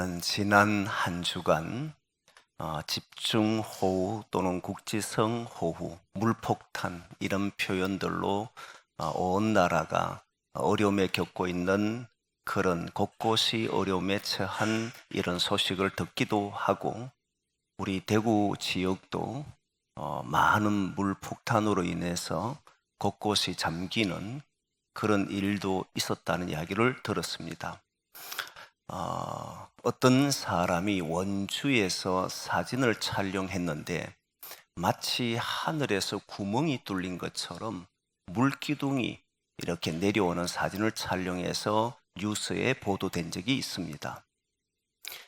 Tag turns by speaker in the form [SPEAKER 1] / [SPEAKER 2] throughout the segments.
[SPEAKER 1] 우리는 지난 한 주간 집중호우 또는 국지성호우, 물폭탄 이런 표현들로 온 나라가 어려움에 겪고 있는 그런 곳곳이 어려움에 처한 이런 소식을 듣기도 하고, 우리 대구 지역도 많은 물폭탄으로 인해서 곳곳이 잠기는 그런 일도 있었다는 이야기를 들었습니다. 어떤 사람이 원주에서 사진을 촬영했는데 마치 하늘에서 구멍이 뚫린 것처럼 물기둥이 이렇게 내려오는 사진을 촬영해서 뉴스에 보도된 적이 있습니다.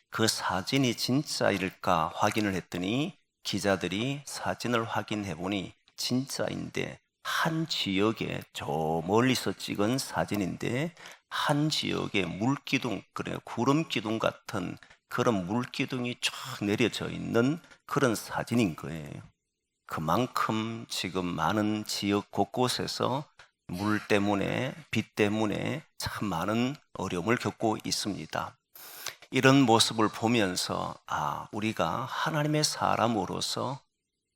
[SPEAKER 1] 그 사진이 진짜일까 확인을 했더니 기자들이 사진을 확인해 보니 진짜인데, 한 지역에 저 멀리서 찍은 사진인데 한 지역에 물기둥, 그래 구름기둥 같은 그런 물기둥이 쫙 내려져 있는 그런 사진인 거예요. 그만큼 지금 많은 지역 곳곳에서 물 때문에, 비 때문에 참 많은 어려움을 겪고 있습니다. 이런 모습을 보면서 우리가 하나님의 사람으로서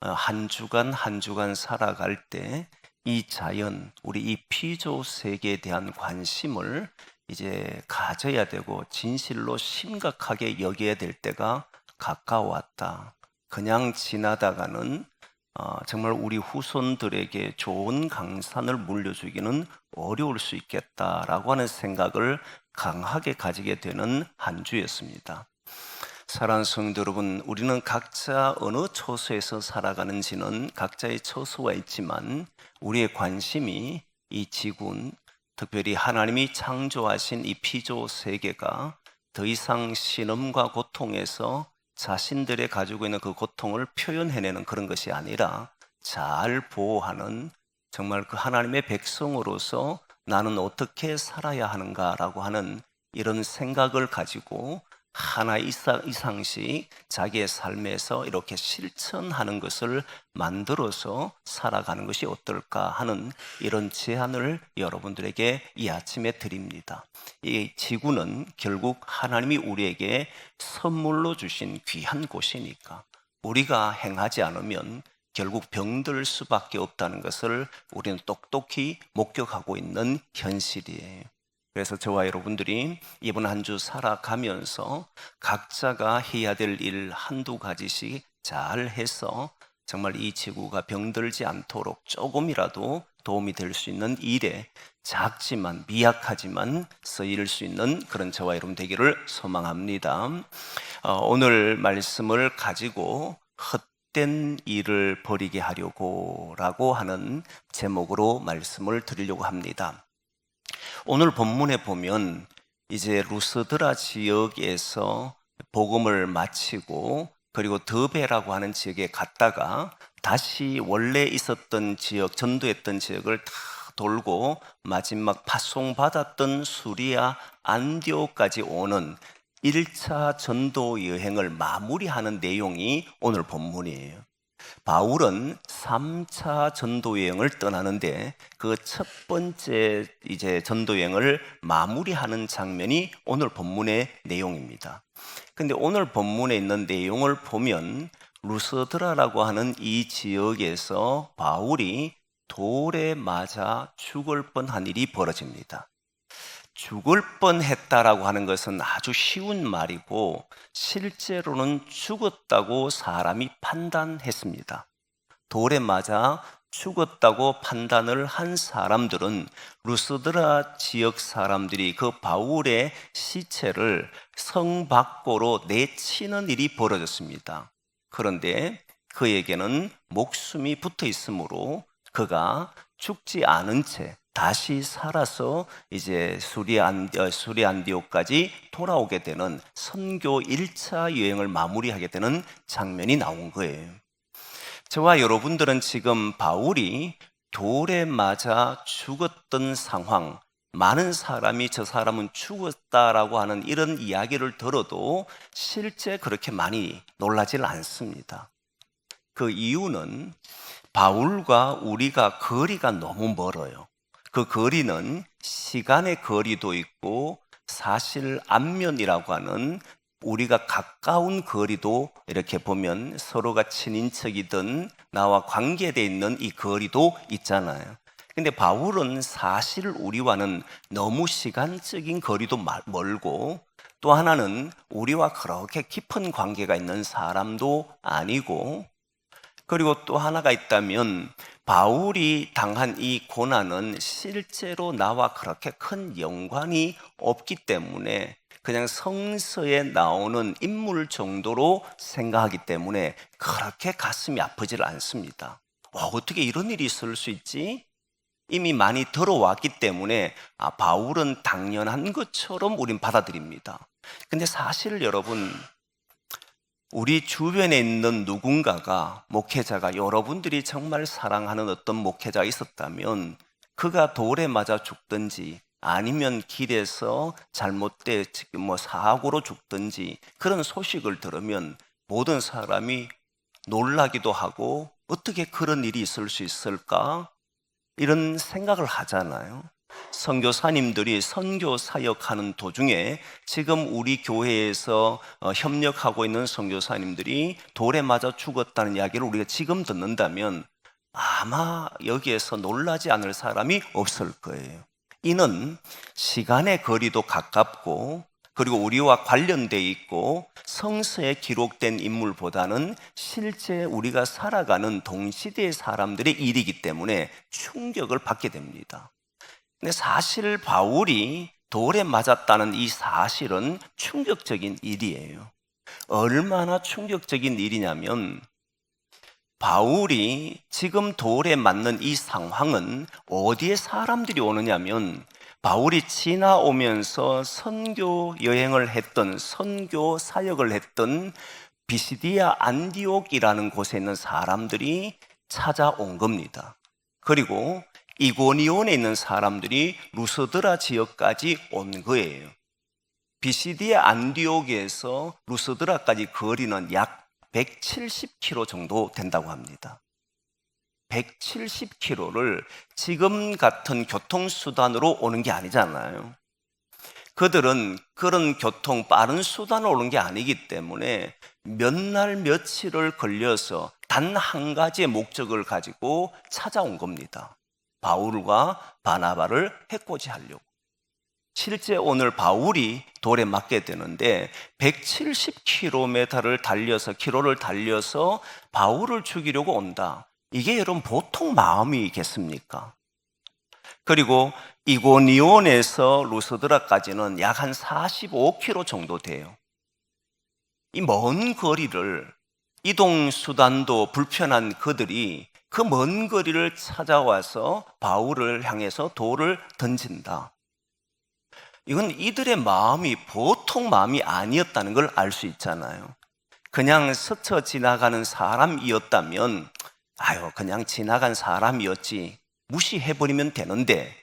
[SPEAKER 1] 한 주간 한 주간 살아갈 때 이 자연, 우리 이 피조 세계에 대한 관심을 이제 가져야 되고 진실로 심각하게 여겨야 될 때가 가까웠다. 그냥 지나다가는 정말 우리 후손들에게 좋은 강산을 물려주기는 어려울 수 있겠다라고 하는 생각을 강하게 가지게 되는 한 주였습니다. 사랑하는 성도 여러분, 우리는 각자 어느 처소에서 살아가는지는 각자의 처소가 있지만 우리의 관심이 이 지구, 특별히 하나님이 창조하신 이 피조 세계가 더 이상 신음과 고통에서 자신들의 가지고 있는 그 고통을 표현해내는 그런 것이 아니라 잘 보호하는, 정말 그 하나님의 백성으로서 나는 어떻게 살아야 하는가라고 하는 이런 생각을 가지고 하나 이상씩 자기의 삶에서 이렇게 실천하는 것을 만들어서 살아가는 것이 어떨까 하는 이런 제안을 여러분들에게 이 아침에 드립니다. 이 지구는 결국 하나님이 우리에게 선물로 주신 귀한 곳이니까 우리가 행하지 않으면 결국 병들 수밖에 없다는 것을 우리는 똑똑히 목격하고 있는 현실이에요. 그래서 저와 여러분들이 이번 한 주 살아가면서 각자가 해야 될 일 한두 가지씩 잘 해서 정말 이 지구가 병들지 않도록 조금이라도 도움이 될 수 있는 일에 작지만 미약하지만 쓰일 수 있는 그런 저와 여러분 되기를 소망합니다. 오늘 말씀을 가지고 헛된 일을 버리게 하려고 라고 하는 제목으로 말씀을 드리려고 합니다. 오늘 본문에 보면 이제 루스드라 지역에서 복음을 마치고 그리고 드베라고 하는 지역에 갔다가 다시 원래 있었던 지역, 전도했던 지역을 다 돌고 마지막 파송받았던 수리아 안디옥까지 오는 1차 전도 여행을 마무리하는 내용이 오늘 본문이에요. 바울은 3차 전도 여행을 떠나는데 그 첫 번째 이제 전도 여행을 마무리하는 장면이 오늘 본문의 내용입니다. 근데 오늘 본문에 있는 내용을 보면 루스드라라고 하는 이 지역에서 바울이 돌에 맞아 죽을 뻔한 일이 벌어집니다. 죽을 뻔했다라고 하는 것은 아주 쉬운 말이고 실제로는 죽었다고 사람이 판단했습니다. 돌에 맞아 죽었다고 판단을 한 사람들은 루스드라 지역 사람들이 그 바울의 시체를 성 밖으로 내치는 일이 벌어졌습니다. 그런데 그에게는 목숨이 붙어 있으므로 그가 죽지 않은 채 다시 살아서 이제 수리 안디옥까지 돌아오게 되는 선교 1차 여행을 마무리하게 되는 장면이 나온 거예요. 저와 여러분들은 지금 바울이 돌에 맞아 죽었던 상황, 많은 사람이 저 사람은 죽었다라고 하는 이런 이야기를 들어도 실제 그렇게 많이 놀라질 않습니다. 그 이유는 바울과 우리가 거리가 너무 멀어요. 그 거리는 시간의 거리도 있고 사실 안면이라고 하는 우리가 가까운 거리도 이렇게 보면 서로가 친인척이든 나와 관계되어 있는 이 거리도 있잖아요. 근데 바울은 사실 우리와는 너무 시간적인 거리도 멀고, 또 하나는 우리와 그렇게 깊은 관계가 있는 사람도 아니고, 그리고 또 하나가 있다면 바울이 당한 이 고난은 실제로 나와 그렇게 큰 연관이 없기 때문에 그냥 성서에 나오는 인물 정도로 생각하기 때문에 그렇게 가슴이 아프질 않습니다. 어떻게 이런 일이 있을 수 있지? 이미 많이 들어왔기 때문에 바울은 당연한 것처럼 우린 받아들입니다. 근데 사실 여러분, 우리 주변에 있는 누군가가, 목회자가, 여러분들이 정말 사랑하는 어떤 목회자가 있었다면 그가 돌에 맞아 죽든지 아니면 길에서 잘못된 사고로 죽든지 그런 소식을 들으면 모든 사람이 놀라기도 하고 어떻게 그런 일이 있을 수 있을까? 이런 생각을 하잖아요. 선교사님들이 선교 사역하는 도중에 지금 우리 교회에서 협력하고 있는 선교사님들이 돌에 맞아 죽었다는 이야기를 우리가 지금 듣는다면 아마 여기에서 놀라지 않을 사람이 없을 거예요. 이는 시간의 거리도 가깝고 그리고 우리와 관련되어 있고 성서에 기록된 인물보다는 실제 우리가 살아가는 동시대의 사람들의 일이기 때문에 충격을 받게 됩니다. 근데 사실 바울이 돌에 맞았다는 이 사실은 충격적인 일이에요. 얼마나 충격적인 일이냐면 바울이 지금 돌에 맞는 이 상황은 어디에 사람들이 오느냐면 바울이 지나오면서 선교 여행을 했던, 선교 사역을 했던 비시디아 안디옥이라는 곳에 있는 사람들이 찾아온 겁니다. 그리고 이고니온에 있는 사람들이 루스드라 지역까지 온 거예요. 비시디아 안디옥에서 루스드라까지 거리는 약 170km 정도 된다고 합니다. 170km를 지금 같은 교통수단으로 오는 게 아니잖아요. 그들은 그런 빠른 수단으로 오는 게 아니기 때문에 몇 날 며칠을 걸려서 단 한 가지의 목적을 가지고 찾아온 겁니다. 바울과 바나바를 해코지하려고. 실제 오늘 바울이 돌에 맞게 되는데 170km를 달려서 바울을 죽이려고 온다. 이게 여러분 보통 마음이겠습니까? 그리고 이고니온에서 루스드라까지는 약 한 45km 정도 돼요. 이 먼 거리를, 이동수단도 불편한 그들이 그 먼 거리를 찾아와서 바울을 향해서 돌을 던진다. 이건 이들의 마음이 보통 마음이 아니었다는 걸 알 수 있잖아요. 그냥 스쳐 지나가는 사람이었다면 그냥 지나간 사람이었지 무시해버리면 되는데,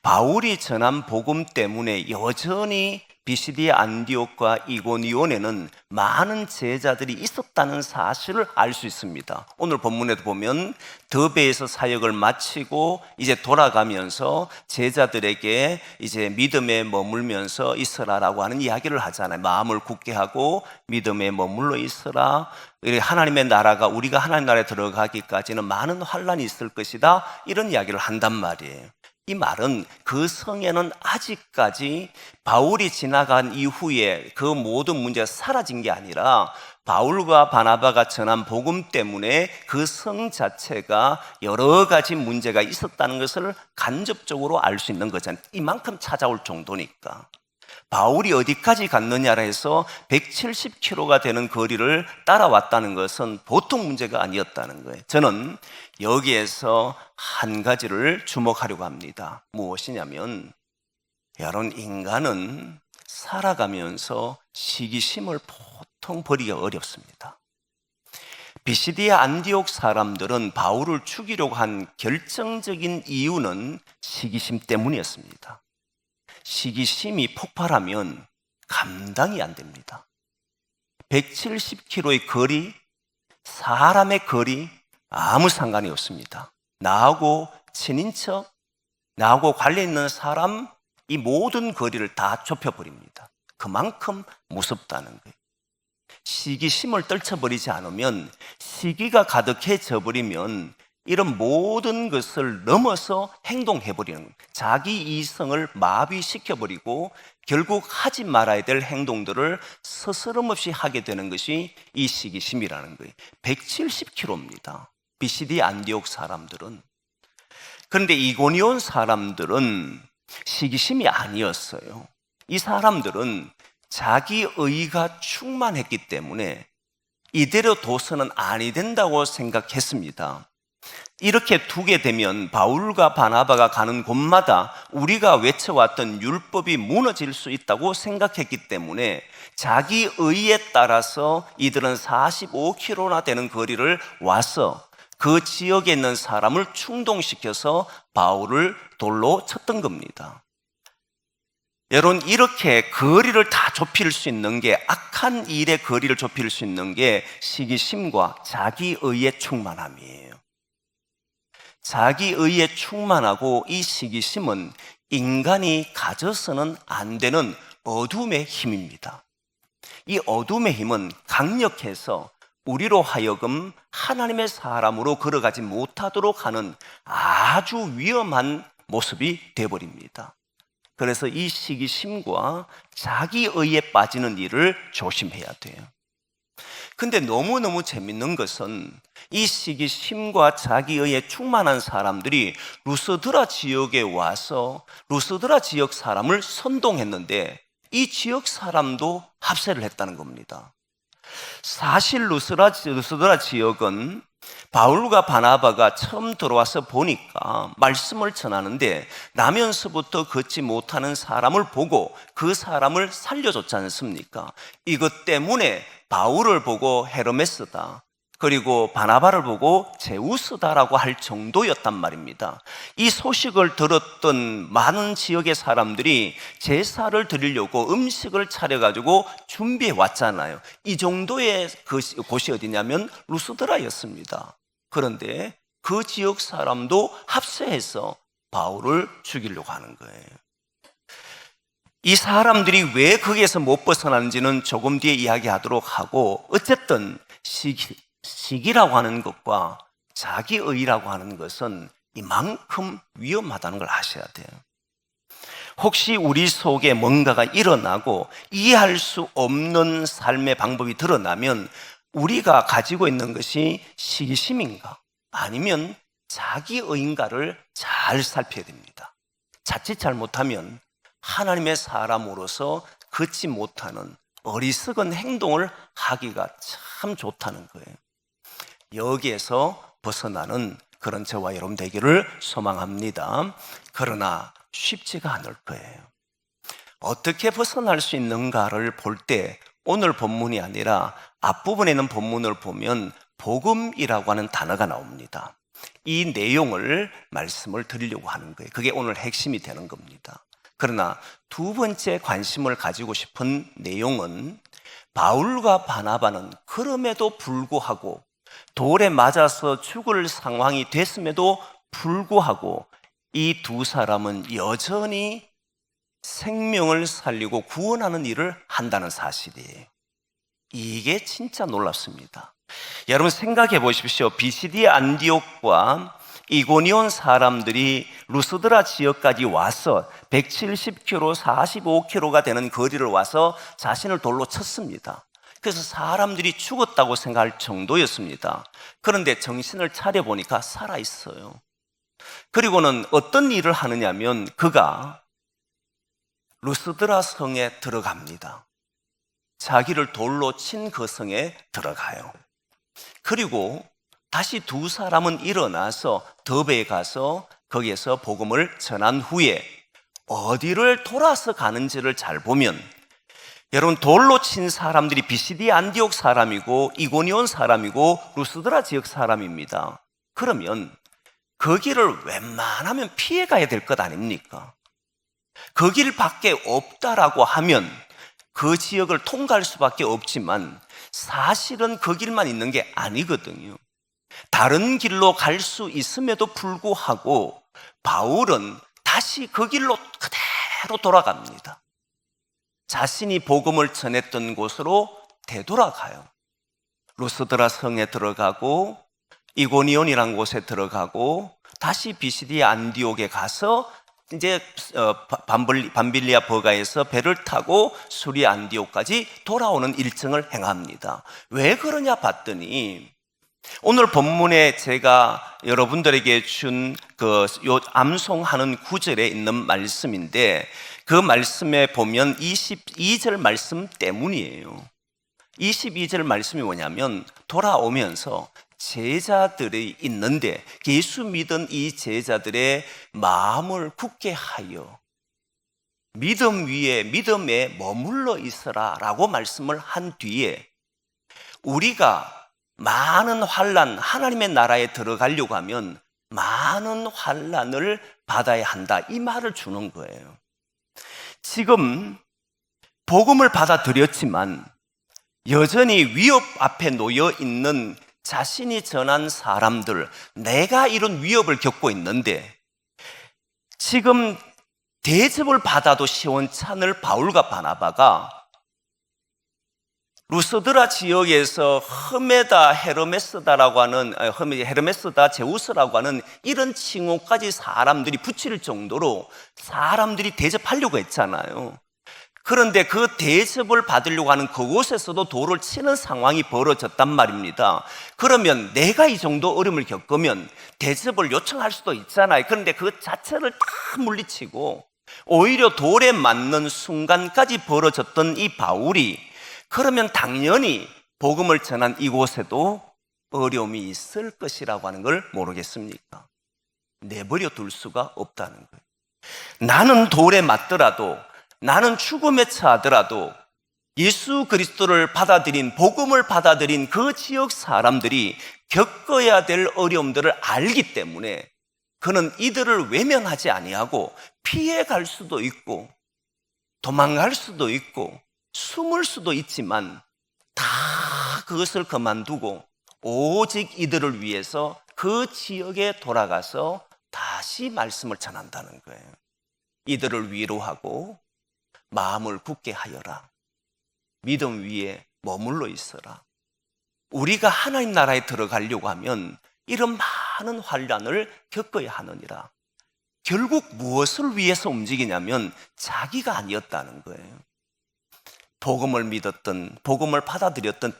[SPEAKER 1] 바울이 전한 복음 때문에 여전히 비시디아 안디옥과 이고니온에는 많은 제자들이 있었다는 사실을 알 수 있습니다. 오늘 본문에도 보면 더베에서 사역을 마치고 이제 돌아가면서 제자들에게 이제 믿음에 머물면서 있으라라고 하는 이야기를 하잖아요. 마음을 굳게 하고 믿음에 머물러 있으라. 하나님의 나라가, 우리가 하나님 나라에 들어가기까지는 많은 환란이 있을 것이다, 이런 이야기를 한단 말이에요. 이 말은 그 성에는 아직까지 바울이 지나간 이후에 그 모든 문제가 사라진 게 아니라 바울과 바나바가 전한 복음 때문에 그 성 자체가 여러 가지 문제가 있었다는 것을 간접적으로 알 수 있는 거잖아요. 이만큼 찾아올 정도니까. 바울이 어디까지 갔느냐라 해서 170km가 되는 거리를 따라왔다는 것은 보통 문제가 아니었다는 거예요. 저는 여기에서 한 가지를 주목하려고 합니다. 무엇이냐면, 여러분, 인간은 살아가면서 시기심을 보통 버리기가 어렵습니다. 비시디아 안디옥 사람들은 바울을 죽이려고 한 결정적인 이유는 시기심 때문이었습니다. 시기심이 폭발하면 감당이 안 됩니다. 170km의 거리, 사람의 거리, 아무 상관이 없습니다. 나하고 친인척, 나하고 관련 있는 사람, 이 모든 거리를 다 좁혀버립니다. 그만큼 무섭다는 거예요. 시기심을 떨쳐버리지 않으면, 시기가 가득해져 버리면 이런 모든 것을 넘어서 행동해버리는 거예요. 자기 이성을 마비시켜버리고 결국 하지 말아야 될 행동들을 스스럼없이 하게 되는 것이 이 시기심이라는 거예요. 170km입니다. 비시디 안디옥 사람들은. 그런데 이고니온 사람들은 시기심이 아니었어요. 이 사람들은 자기 의가 충만했기 때문에 이대로 둬서는 아니 된다고 생각했습니다. 이렇게 두게 되면 바울과 바나바가 가는 곳마다 우리가 외쳐왔던 율법이 무너질 수 있다고 생각했기 때문에 자기 의에 따라서 이들은 45km나 되는 거리를 와서 그 지역에 있는 사람을 충동시켜서 바울을 돌로 쳤던 겁니다. 여러분, 이렇게 거리를 다 좁힐 수 있는 게, 악한 일의 거리를 좁힐 수 있는 게 시기심과 자기의의 충만함이에요. 자기의에 충만하고 이 시기심은 인간이 가져서는 안 되는 어둠의 힘입니다. 이 어둠의 힘은 강력해서 우리로 하여금 하나님의 사람으로 걸어가지 못하도록 하는 아주 위험한 모습이 되어버립니다. 그래서 이 시기심과 자기의에 빠지는 일을 조심해야 돼요. 근데 너무너무 재밌는 것은 이 시기심과 자기의에 충만한 사람들이 루스드라 지역에 와서 루스드라 지역 사람을 선동했는데 이 지역 사람도 합세를 했다는 겁니다. 사실 루스드라 지역은 바울과 바나바가 처음 들어와서 보니까 말씀을 전하는데 나면서부터 걷지 못하는 사람을 보고 그 사람을 살려줬지 않습니까? 이것 때문에 바울을 보고 헤르메스다, 그리고 바나바를 보고 제우스다라고 할 정도였단 말입니다. 이 소식을 들었던 많은 지역의 사람들이 제사를 드리려고 음식을 차려가지고 준비해 왔잖아요. 이 정도의 곳이 어디냐면 루스드라였습니다. 그런데 그 지역 사람도 합세해서 바울을 죽이려고 하는 거예요. 이 사람들이 왜 거기에서 못 벗어나는지는 조금 뒤에 이야기하도록 하고, 어쨌든 시기라고 하는 것과 자기의라고 하는 것은 이만큼 위험하다는 걸 아셔야 돼요. 혹시 우리 속에 뭔가가 일어나고 이해할 수 없는 삶의 방법이 드러나면 우리가 가지고 있는 것이 시기심인가 아니면 자기의인가를 잘 살펴야 됩니다. 자칫 잘못하면 하나님의 사람으로서 걷지 못하는 어리석은 행동을 하기가 참 좋다는 거예요. 여기에서 벗어나는 그런 저와 여러분 되기를 소망합니다. 그러나 쉽지가 않을 거예요. 어떻게 벗어날 수 있는가를 볼 때 오늘 본문이 아니라 앞부분에 있는 본문을 보면 복음이라고 하는 단어가 나옵니다. 이 내용을 말씀을 드리려고 하는 거예요. 그게 오늘 핵심이 되는 겁니다. 그러나 두 번째 관심을 가지고 싶은 내용은 바울과 바나바는 그럼에도 불구하고 돌에 맞아서 죽을 상황이 됐음에도 불구하고 이 두 사람은 여전히 생명을 살리고 구원하는 일을 한다는 사실이에요. 이게 진짜 놀랍습니다. 여러분 생각해 보십시오. 비시디 안디옥과 이고니온 사람들이 루스드라 지역까지 와서 170km, 45km가 되는 거리를 와서 자신을 돌로 쳤습니다. 그래서 사람들이 죽었다고 생각할 정도였습니다. 그런데 정신을 차려보니까 살아있어요. 그리고는 어떤 일을 하느냐면 그가 루스드라 성에 들어갑니다. 자기를 돌로 친 그 성에 들어가요. 그리고 다시 두 사람은 일어나서 더베에 가서 거기에서 복음을 전한 후에 어디를 돌아서 가는지를 잘 보면, 여러분 돌로 친 사람들이 비시디 안디옥 사람이고 이고니온 사람이고 루스드라 지역 사람입니다. 그러면 거기를 웬만하면 피해 가야 될 것 아닙니까? 그 길밖에 없다라고 하면 그 지역을 통과할 수밖에 없지만 사실은 그 길만 있는 게 아니거든요. 다른 길로 갈 수 있음에도 불구하고 바울은 다시 그 길로 그대로 돌아갑니다. 자신이 복음을 전했던 곳으로 되돌아가요. 루스드라 성에 들어가고 이고니온이라는 곳에 들어가고 다시 비시디 안디옥에 가서 이제 밤빌리아 버가에서 배를 타고 수리 안디옥까지 돌아오는 일정을 행합니다. 왜 그러냐 봤더니 오늘 본문에 제가 여러분들에게 준 요 암송하는 구절에 있는 말씀인데 그 말씀에 보면 22절 말씀 때문이에요. 22절 말씀이 뭐냐면 돌아오면서 제자들이 있는데 예수 믿은 이 제자들의 마음을 굳게 하여 믿음 위에 믿음에 머물러 있어라 라고 말씀을 한 뒤에 우리가 많은 환난, 하나님의 나라에 들어가려고 하면 많은 환난을 받아야 한다 이 말을 주는 거예요. 지금 복음을 받아들였지만 여전히 위협 앞에 놓여 있는 자신이 전한 사람들, 내가 이런 위협을 겪고 있는데 지금 대접을 받아도 시원찮을 바울과 바나바가 루스드라 지역에서 흐메다 헤르메스다라고 하는 헤르메스다 제우스라고 하는 이런 칭호까지 사람들이 붙일 정도로 사람들이 대접하려고 했잖아요. 그런데 그 대접을 받으려고 하는 그곳에서도 돌을 치는 상황이 벌어졌단 말입니다. 그러면 내가 이 정도 어려움을 겪으면 대접을 요청할 수도 있잖아요. 그런데 그 자체를 다 물리치고 오히려 돌에 맞는 순간까지 벌어졌던 이 바울이 그러면 당연히 복음을 전한 이곳에도 어려움이 있을 것이라고 하는 걸 모르겠습니까? 내버려 둘 수가 없다는 거예요. 나는 돌에 맞더라도 나는 죽음에 처하더라도 예수 그리스도를 받아들인 복음을 받아들인 그 지역 사람들이 겪어야 될 어려움들을 알기 때문에 그는 이들을 외면하지 아니하고 피해갈 수도 있고 도망갈 수도 있고 숨을 수도 있지만 다 그것을 그만두고 오직 이들을 위해서 그 지역에 돌아가서 다시 말씀을 전한다는 거예요. 이들을 위로하고 마음을 굳게 하여라. 믿음 위에 머물러 있어라. 우리가 하나님 나라에 들어가려고 하면 이런 많은 환난을 겪어야 하느니라. 결국 무엇을 위해서 움직이냐면 자기가 아니었다는 거예요. 복음을 믿었던, 복음을 받아들였던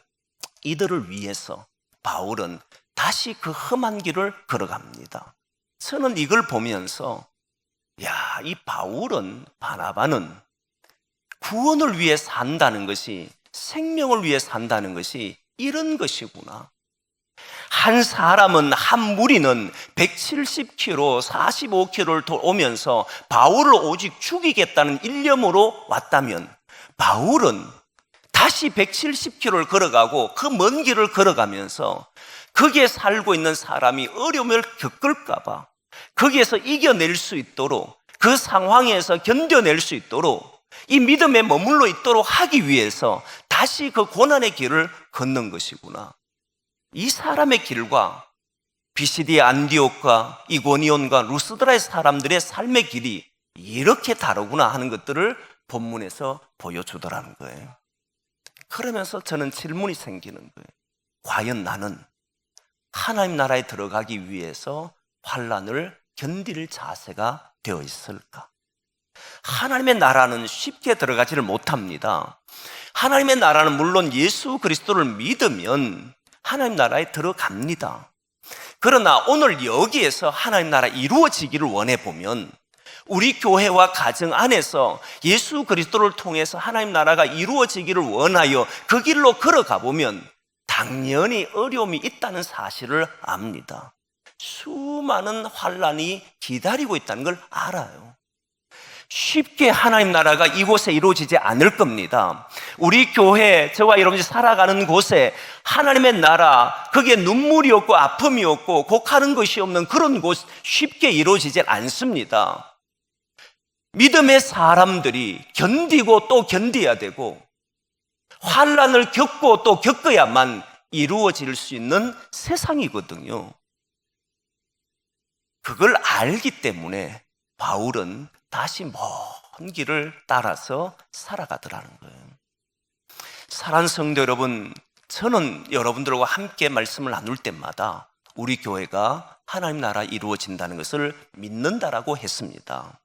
[SPEAKER 1] 이들을 위해서 바울은 다시 그 험한 길을 걸어갑니다. 저는 이걸 보면서 야, 이 바울은, 바나바는 구원을 위해 산다는 것이, 생명을 위해 산다는 것이 이런 것이구나. 한 사람은, 한 무리는 170km, 45km를 오면서 바울을 오직 죽이겠다는 일념으로 왔다면 바울은 다시 170km를 걸어가고 그 먼 길을 걸어가면서 거기에 살고 있는 사람이 어려움을 겪을까봐 거기에서 이겨낼 수 있도록 그 상황에서 견뎌낼 수 있도록 이 믿음에 머물러 있도록 하기 위해서 다시 그 고난의 길을 걷는 것이구나. 이 사람의 길과 비시디 안디옥과 이고니온과 루스드라의 사람들의 삶의 길이 이렇게 다르구나 하는 것들을 본문에서 보여주더라는 거예요. 그러면서 저는 질문이 생기는 거예요. 과연 나는 하나님 나라에 들어가기 위해서 환난을 견딜 자세가 되어 있을까? 하나님의 나라는 쉽게 들어가지를 못합니다. 하나님의 나라는 물론 예수 그리스도를 믿으면 하나님 나라에 들어갑니다. 그러나 오늘 여기에서 하나님 나라 이루어지기를 원해보면 우리 교회와 가정 안에서 예수 그리스도를 통해서 하나님 나라가 이루어지기를 원하여 그 길로 걸어가 보면 당연히 어려움이 있다는 사실을 압니다. 수많은 환난이 기다리고 있다는 걸 알아요. 쉽게 하나님 나라가 이곳에 이루어지지 않을 겁니다. 우리 교회, 저와 여러분이 살아가는 곳에 하나님의 나라, 거기에 눈물이 없고 아픔이 없고 곡하는 것이 없는 그런 곳 쉽게 이루어지지 않습니다. 믿음의 사람들이 견디고 또 견뎌야 되고 환난을 겪고 또 겪어야만 이루어질 수 있는 세상이거든요. 그걸 알기 때문에 바울은 다시 길을 따라서 살아가더라는 거예요. 사랑하는 성도 여러분, 저는 여러분들과 함께 말씀을 나눌 때마다 우리 교회가 하나님 나라 이루어진다는 것을 믿는다라고 했습니다.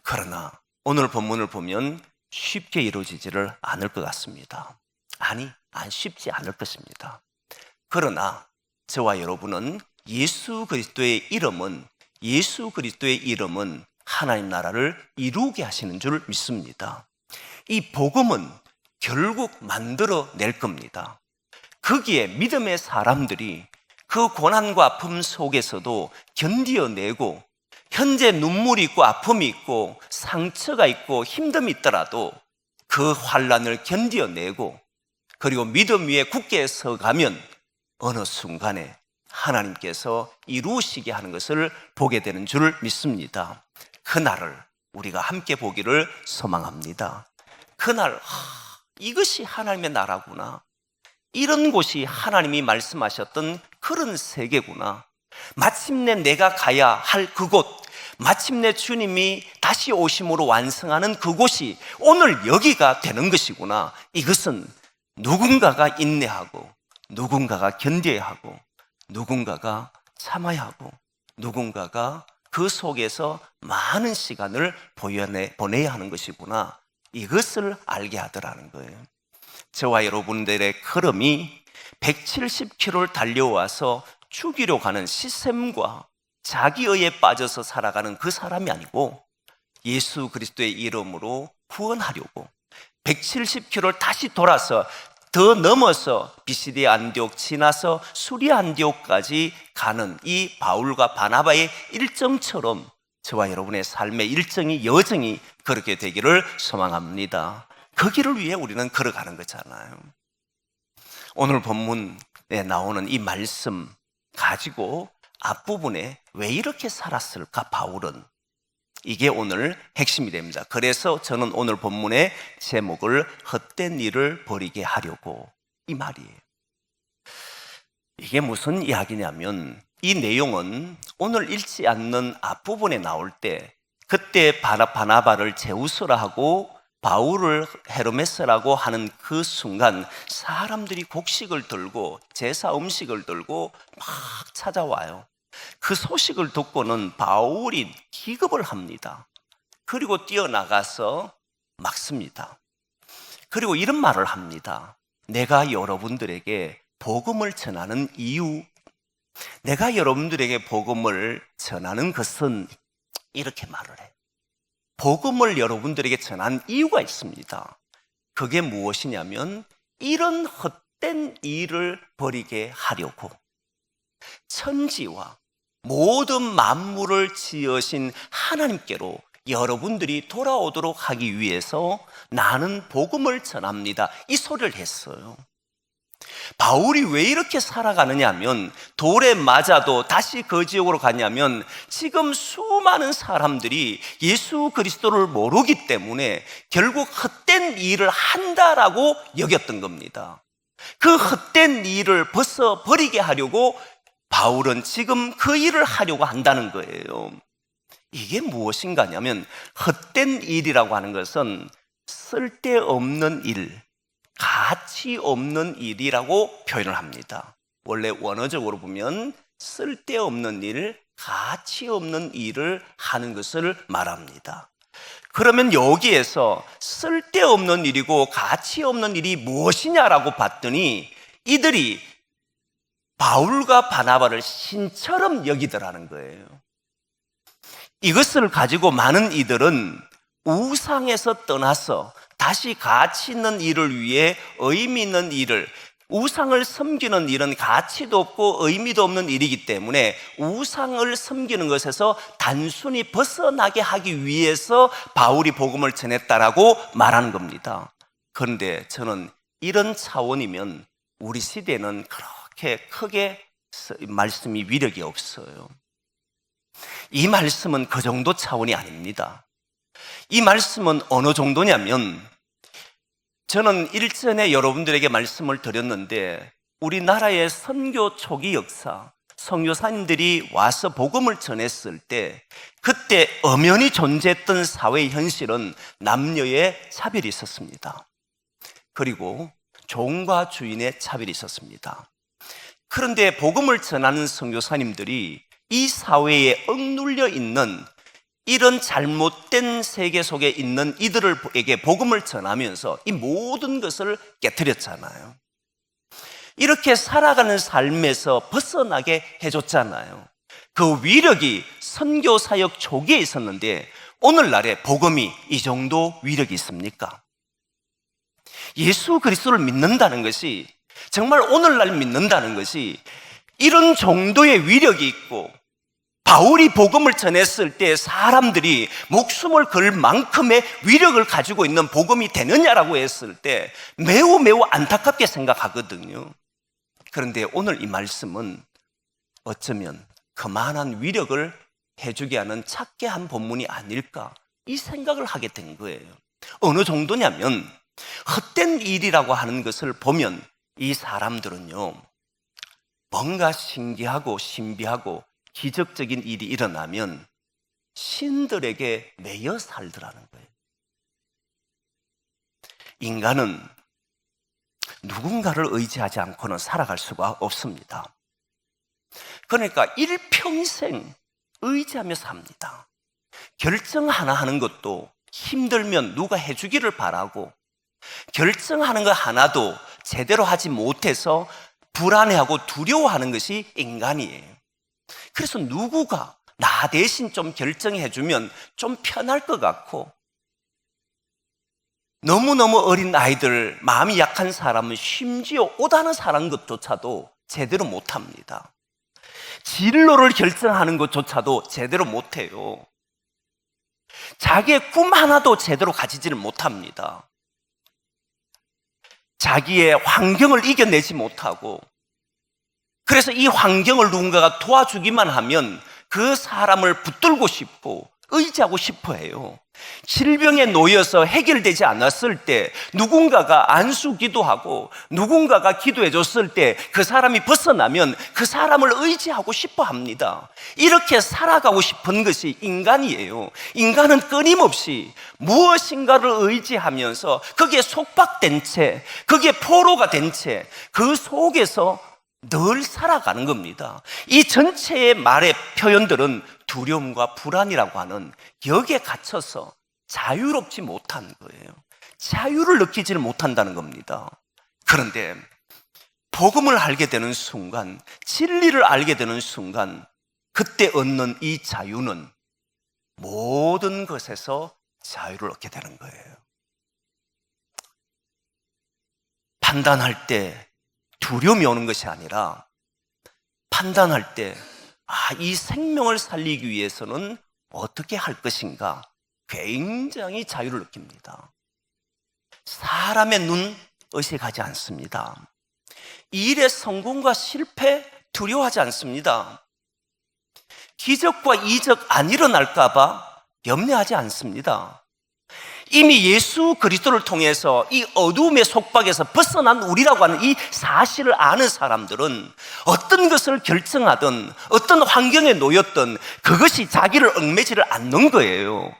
[SPEAKER 1] 그러나 오늘 본문을 보면 쉽게 이루어지지를 않을 것 같습니다. 아니, 쉽지 않을 것입니다. 그러나 저와 여러분은 예수 그리스도의 이름은 하나님 나라를 이루게 하시는 줄 믿습니다. 이 복음은 결국 만들어낼 겁니다. 거기에 믿음의 사람들이 그 고난과 아픔 속에서도 견디어내고, 현재 눈물이 있고 아픔이 있고 상처가 있고 힘듦이 있더라도 그 환난을 견디어내고, 그리고 믿음 위에 굳게 서가면 어느 순간에 하나님께서 이루시게 하는 것을 보게 되는 줄 믿습니다. 그날을 우리가 함께 보기를 소망합니다. 그날, 이것이 하나님의 나라구나, 이런 곳이 하나님이 말씀하셨던 그런 세계구나, 마침내 내가 가야 할 그곳, 마침내 주님이 다시 오심으로 완성하는 그곳이 오늘 여기가 되는 것이구나. 이것은 누군가가 인내하고, 누군가가 견뎌야 하고, 누군가가 참아야 하고, 누군가가 그 속에서 많은 시간을 보내야 하는 것이구나, 이것을 알게 하더라는 거예요. 저와 여러분들의 걸음이 170km를 달려와서 죽이려고 하는 시샘과 자기의에 빠져서 살아가는 그 사람이 아니고, 예수 그리스도의 이름으로 구원하려고 170km를 다시 돌아서 더 넘어서 비시디 안디옥 지나서 수리 안디옥까지 가는 이 바울과 바나바의 일정처럼 저와 여러분의 삶의 일정이, 여정이 그렇게 되기를 소망합니다. 그 길을 위해 우리는 걸어가는 거잖아요. 오늘 본문에 나오는 이 말씀 가지고 앞부분에 왜 이렇게 살았을까 바울은, 이게 오늘 핵심이 됩니다. 그래서 저는 오늘 본문의 제목을 헛된 일을 버리게 하려고, 이 말이에요. 이게 무슨 이야기냐면, 이 내용은 오늘 읽지 않는 앞부분에 나올 때, 그때 바나바를 제우스라 하고 바울을 헤르메스라고 하는 그 순간 사람들이 곡식을 들고 제사 음식을 들고 막 찾아와요. 그 소식을 듣고는 바울이 기겁을 합니다. 그리고 뛰어나가서 막습니다. 그리고 이런 말을 합니다. 내가 여러분들에게 복음을 전하는 이유, 내가 여러분들에게 복음을 전하는 것은, 이렇게 말을 해요. 복음을 여러분들에게 전한 이유가 있습니다. 그게 무엇이냐면, 이런 헛된 일을 버리게 하려고, 천지와 모든 만물을 지으신 하나님께로 여러분들이 돌아오도록 하기 위해서 나는 복음을 전합니다, 이 소리를 했어요. 바울이 왜 이렇게 살아가느냐 하면, 돌에 맞아도 다시 그 지옥으로 가냐면, 지금 수많은 사람들이 예수 그리스도를 모르기 때문에 결국 헛된 일을 한다라고 여겼던 겁니다. 그 헛된 일을 벗어버리게 하려고 바울은 지금 그 일을 하려고 한다는 거예요. 이게 무엇인가 하면, 헛된 일이라고 하는 것은 쓸데없는 일, 가치 없는 일이라고 표현을 합니다. 원래 원어적으로 보면 쓸데없는 일, 가치 없는 일을 하는 것을 말합니다. 그러면 여기에서 쓸데없는 일이고 가치 없는 일이 무엇이냐라고 봤더니, 이들이 바울과 바나바를 신처럼 여기더라는 거예요. 이것을 가지고 많은 이들은 우상에서 떠나서 다시 가치 있는 일을 위해 의미 있는 일을, 우상을 섬기는 일은 가치도 없고 의미도 없는 일이기 때문에 우상을 섬기는 것에서 단순히 벗어나게 하기 위해서 바울이 복음을 전했다라고 말하는 겁니다. 그런데 저는 이런 차원이면 우리 시대는 그렇게 크게 말씀이 위력이 없어요. 이 말씀은 그 정도 차원이 아닙니다. 이 말씀은 어느 정도냐면, 저는 일전에 여러분들에게 말씀을 드렸는데, 우리나라의 선교 초기 역사, 선교사님들이 와서 복음을 전했을 때 그때 엄연히 존재했던 사회의 현실은 남녀의 차별이 있었습니다. 그리고 종과 주인의 차별이 있었습니다. 그런데 복음을 전하는 선교사님들이 이 사회에 억눌려 있는 이런 잘못된 세계 속에 있는 이들에게 복음을 전하면서 이 모든 것을 깨뜨렸잖아요. 이렇게 살아가는 삶에서 벗어나게 해줬잖아요. 그 위력이 선교사역 초기에 있었는데 오늘날에 복음이 이 정도 위력이 있습니까? 예수 그리스도를 믿는다는 것이, 정말 오늘날 믿는다는 것이 이런 정도의 위력이 있고, 바울이 복음을 전했을 때 사람들이 목숨을 걸 만큼의 위력을 가지고 있는 복음이 되느냐라고 했을 때 매우 안타깝게 생각하거든요. 그런데 오늘 이 말씀은 어쩌면 그만한 위력을 해주게 하는 착계한 본문이 아닐까, 이 생각을 하게 된 거예요. 어느 정도냐면 헛된 일이라고 하는 것을 보면 이 사람들은요, 뭔가 신기하고 신비하고 기적적인 일이 일어나면 신들에게 매여 살더라는 거예요. 인간은 누군가를 의지하지 않고는 살아갈 수가 없습니다. 그러니까 일평생 의지하며 삽니다. 결정 하나 하는 것도 힘들면 누가 해주기를 바라고, 결정하는 것 하나도 제대로 하지 못해서 불안해하고 두려워하는 것이 인간이에요. 그래서 누구가 나 대신 좀 결정해주면 좀 편할 것 같고, 너무너무 어린 아이들, 마음이 약한 사람은 심지어 오다는 사람 것조차도 제대로 못합니다. 진로를 결정하는 것조차도 제대로 못해요. 자기의 꿈 하나도 제대로 가지지를 못합니다. 자기의 환경을 이겨내지 못하고, 그래서 이 환경을 누군가가 도와주기만 하면 그 사람을 붙들고 싶고 의지하고 싶어 해요. 질병에 놓여서 해결되지 않았을 때 누군가가 안수 기도하고 누군가가 기도해 줬을 때 그 사람이 벗어나면 그 사람을 의지하고 싶어 합니다. 이렇게 살아가고 싶은 것이 인간이에요. 인간은 끊임없이 무엇인가를 의지하면서 거기에 속박된 채, 거기에 포로가 된 채 그 속에서 늘 살아가는 겁니다. 이 전체의 말의 표현들은 두려움과 불안이라고 하는 여기에 갇혀서 자유롭지 못한 거예요. 자유를 느끼지를 못한다는 겁니다. 그런데 복음을 알게 되는 순간, 진리를 알게 되는 순간, 그때 얻는 이 자유는 모든 것에서 자유를 얻게 되는 거예요. 판단할 때 두려움이 오는 것이 아니라 판단할 때 이 생명을 살리기 위해서는 어떻게 할 것인가, 굉장히 자유를 느낍니다. 사람의 눈 의식하지 않습니다. 일의 성공과 실패 두려워하지 않습니다. 기적과 이적 안 일어날까 봐 염려하지 않습니다. 이미 예수 그리스도를 통해서 이 어두움의 속박에서 벗어난 우리라고 하는 이 사실을 아는 사람들은 어떤 것을 결정하든 어떤 환경에 놓였든 그것이 자기를 얽매지를 않는 거예요.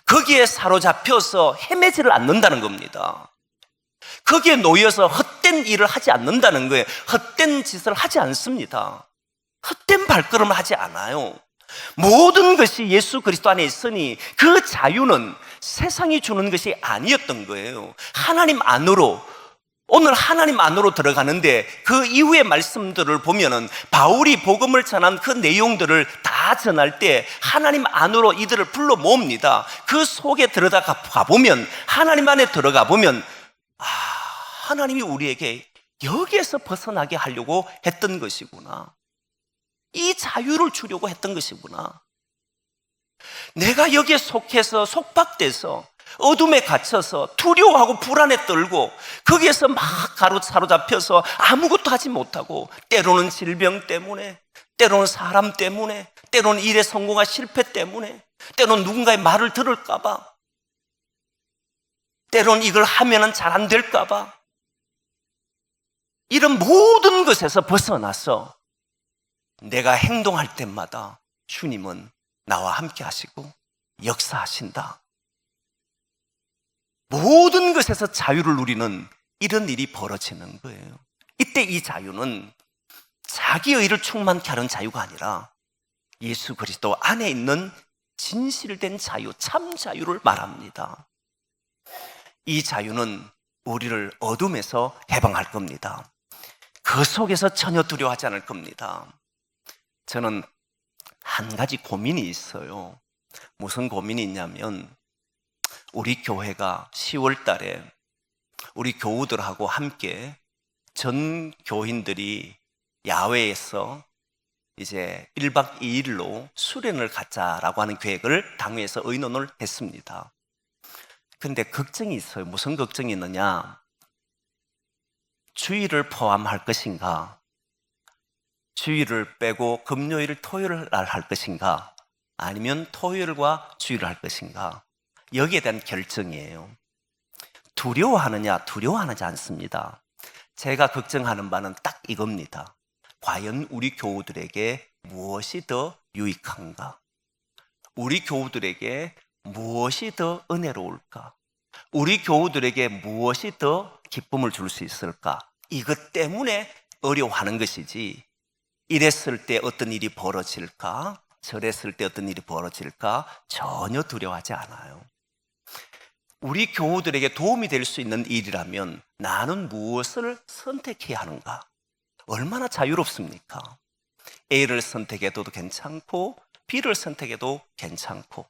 [SPEAKER 1] 거기에 사로잡혀서 헤매지를 않는다는 겁니다. 거기에 놓여서 헛된 일을 하지 않는다는 거예요. 헛된 짓을 하지 않습니다. 헛된 발걸음을 하지 않아요. 모든 것이 예수 그리스도 안에 있으니 그 자유는 세상이 주는 것이 아니었던 거예요. 하나님 안으로, 오늘 하나님 안으로 들어가는데 그 이후의 말씀들을 보면은 바울이 복음을 전한 그 내용들을 다 전할 때 하나님 안으로 이들을 불러 모읍니다. 그 속에 들어가 보면, 하나님 안에 들어가 보면 하나님이 우리에게 여기에서 벗어나게 하려고 했던 것이구나, 이 자유를 주려고 했던 것이구나. 내가 여기에 속해서 속박돼서 어둠에 갇혀서 두려워하고 불안에 떨고 거기에서 막 사로잡혀서 아무것도 하지 못하고, 때로는 질병 때문에, 때로는 사람 때문에, 때로는 일에 성공과 실패 때문에, 때로는 누군가의 말을 들을까 봐, 때로는 이걸 하면은 잘 안 될까 봐, 이런 모든 것에서 벗어나서 내가 행동할 때마다 주님은 나와 함께 하시고 역사하신다. 모든 것에서 자유를 누리는 이런 일이 벌어지는 거예요. 이때 이 자유는 자기의 의를 충만케 하는 자유가 아니라 예수 그리스도 안에 있는 진실된 자유, 참 자유를 말합니다. 이 자유는 우리를 어둠에서 해방할 겁니다. 그 속에서 전혀 두려워하지 않을 겁니다. 저는 한 가지 고민이 있어요. 무슨 고민이 있냐면 우리 교회가 10월 달에 우리 교우들하고 함께 전 교인들이 야외에서 이제 1박 2일로 수련을 갖자라고 하는 계획을 당회에서 의논을 했습니다. 근데 걱정이 있어요. 무슨 걱정이 있느냐? 주일을 포함할 것인가? 주일을 빼고 금요일, 토요일 날 할 것인가? 아니면 토요일과 주일을 할 것인가? 여기에 대한 결정이에요. 두려워하느냐, 두려워하지 않습니다. 제가 걱정하는 바는 딱 이겁니다. 과연 우리 교우들에게 무엇이 더 유익한가? 우리 교우들에게 무엇이 더 은혜로울까? 우리 교우들에게 무엇이 더 기쁨을 줄 수 있을까? 이것 때문에 어려워하는 것이지, 이랬을 때 어떤 일이 벌어질까? 저랬을 때 어떤 일이 벌어질까? 전혀 두려워하지 않아요. 우리 교우들에게 도움이 될 수 있는 일이라면 나는 무엇을 선택해야 하는가? 얼마나 자유롭습니까? A를 선택해도 괜찮고 B를 선택해도 괜찮고,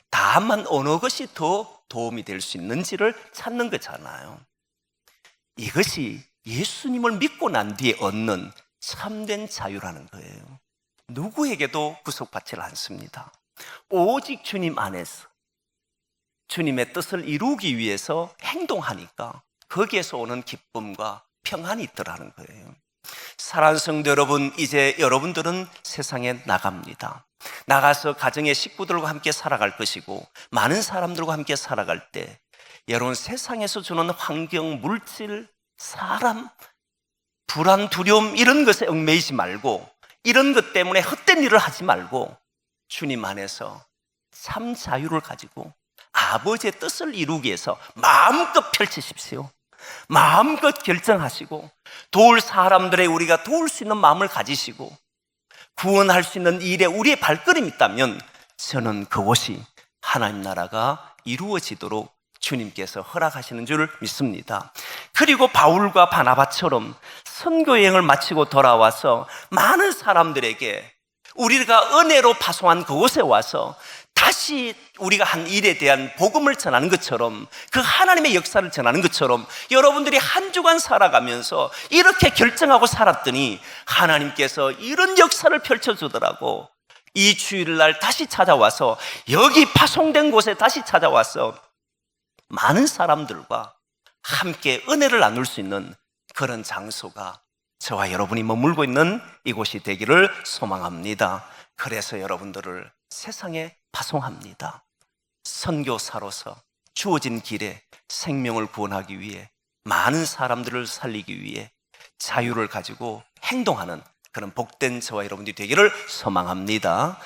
[SPEAKER 1] 다만 어느 것이 더 도움이 될 수 있는지를 찾는 거잖아요. 이것이 예수님을 믿고 난 뒤에 얻는 참된 자유라는 거예요. 누구에게도 구속받지 않습니다. 오직 주님 안에서 주님의 뜻을 이루기 위해서 행동하니까 거기에서 오는 기쁨과 평안이 있더라는 거예요. 사랑하는 성도 여러분, 이제 여러분들은 세상에 나갑니다. 나가서 가정의 식구들과 함께 살아갈 것이고, 많은 사람들과 함께 살아갈 때 여러분 세상에서 주는 환경, 물질, 사람, 불안, 두려움 이런 것에 얽매이지 말고, 이런 것 때문에 헛된 일을 하지 말고 주님 안에서 참 자유를 가지고 아버지의 뜻을 이루기 위해서 마음껏 펼치십시오. 마음껏 결정하시고, 도울 사람들의 우리가 도울 수 있는 마음을 가지시고, 구원할 수 있는 일에 우리의 발걸음이 있다면 저는 그곳이 하나님 나라가 이루어지도록 주님께서 허락하시는 줄 믿습니다. 그리고 바울과 바나바처럼 선교여행을 마치고 돌아와서 많은 사람들에게 우리가 은혜로 파송한 그곳에 와서 다시 우리가 한 일에 대한 복음을 전하는 것처럼, 그 하나님의 역사를 전하는 것처럼 여러분들이 한 주간 살아가면서 이렇게 결정하고 살았더니 하나님께서 이런 역사를 펼쳐주더라고. 이 주일날 다시 찾아와서, 여기 파송된 곳에 다시 찾아와서 많은 사람들과 함께 은혜를 나눌 수 있는 그런 장소가 저와 여러분이 머물고 있는 이곳이 되기를 소망합니다. 그래서 여러분들을 세상에 파송합니다. 선교사로서 주어진 길에 생명을 구원하기 위해, 많은 사람들을 살리기 위해 자유를 가지고 행동하는 그런 복된 저와 여러분들이 되기를 소망합니다.